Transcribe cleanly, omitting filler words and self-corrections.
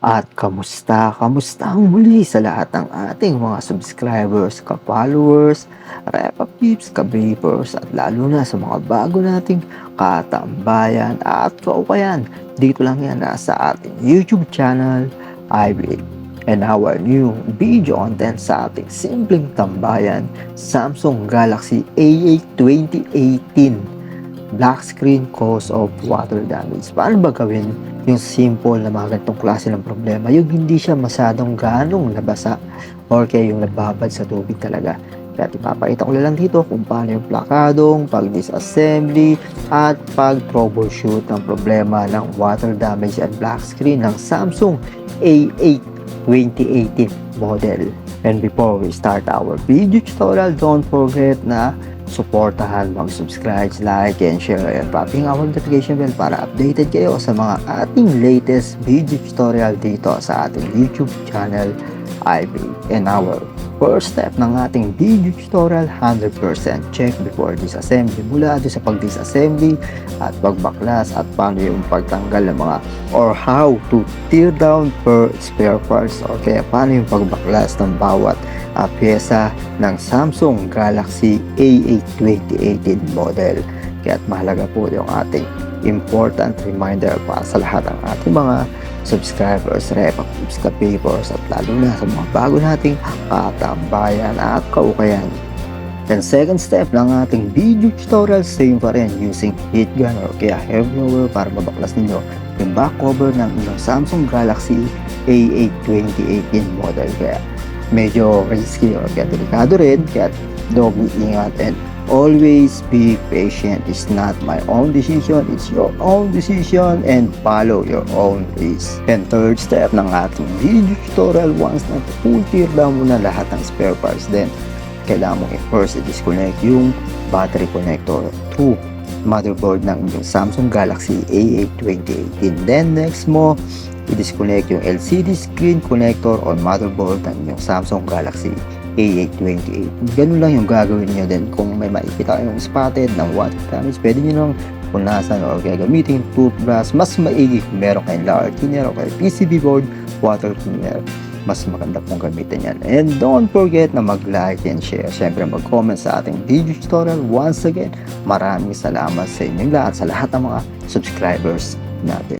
At kamusta? Kamusta ang muli sa lahat ng ating mga subscribers, ka-followers, repa-peeps, ka-vapers, at lalo na sa mga bago nating katambayan at kaukayan. Dito lang yan sa ating YouTube channel, iVape. And our new video content sa ating simpleng tambayan, Samsung Galaxy A8 2018. Black screen cause of water damage. Paano ba gawin yung simple na mga ganitong klase ng problema? Yung hindi siya masyadong ganong nabasa or kaya yung nababad sa tubig talaga. Kaya ipapakita ko lang dito kung paano yung plakadong, pag-disassembly, at pag-troubleshoot ng problema ng water damage at black screen ng Samsung A8 2018 model. And before we start our video tutorial, don't forget na suportahan, mag-subscribe, like, and share, and tapping our notification bell para updated kayo sa mga ating latest video tutorial dito sa ating YouTube channel, iVape. And our first step ng ating video tutorial, 100% check before disassembly. Mula doon sa pag-disassembly at pagbaklas at paano yung pagtanggal ng mga or how to tear down per spare parts or kaya paano yung pagbaklas ng bawat pyesa ng Samsung Galaxy A8 2018 model. Kaya mahalaga po yung ating important reminder para sa lahat ng ating mga subscribers, repa-peeps, ka-vapers, at lalo na sa mga bago nating katambayan at kaukayan. Then second step ng ating video tutorial, same pa rin, using heat gun or kaya hair blower para mabaklas ninyo yung back cover ng inyong Samsung Galaxy A8 2018 model. Kaya medyo risky or kaya delikado rin, kaya doble ingat and always be patient. It's not my own decision, it's your own decision, and follow your own risk. And third step ng ating video tutorial, once na full tear down mo na lahat ng spare parts, then kailangan mo first i-disconnect yung battery connector to motherboard ng inyong Samsung Galaxy A8 2018. Then next mo i-disconnect yung LCD screen connector on motherboard ng inyong Samsung Galaxy A8 2018. Ganun lang yung gagawin nyo din. Kung may makikita kayong spotted ng water damage, pwede nyo lang punasan o kaya gamitin toothbrush. Mas maigi kung meron kayong large cleaner o kaya PCB board, water cleaner. Mas maganda pong gamitin yan. And don't forget na mag-like and share. Siyempre mag-comment sa ating video tutorial. Once again, maraming salamat sa inyong lahat, sa lahat ng mga subscribers natin.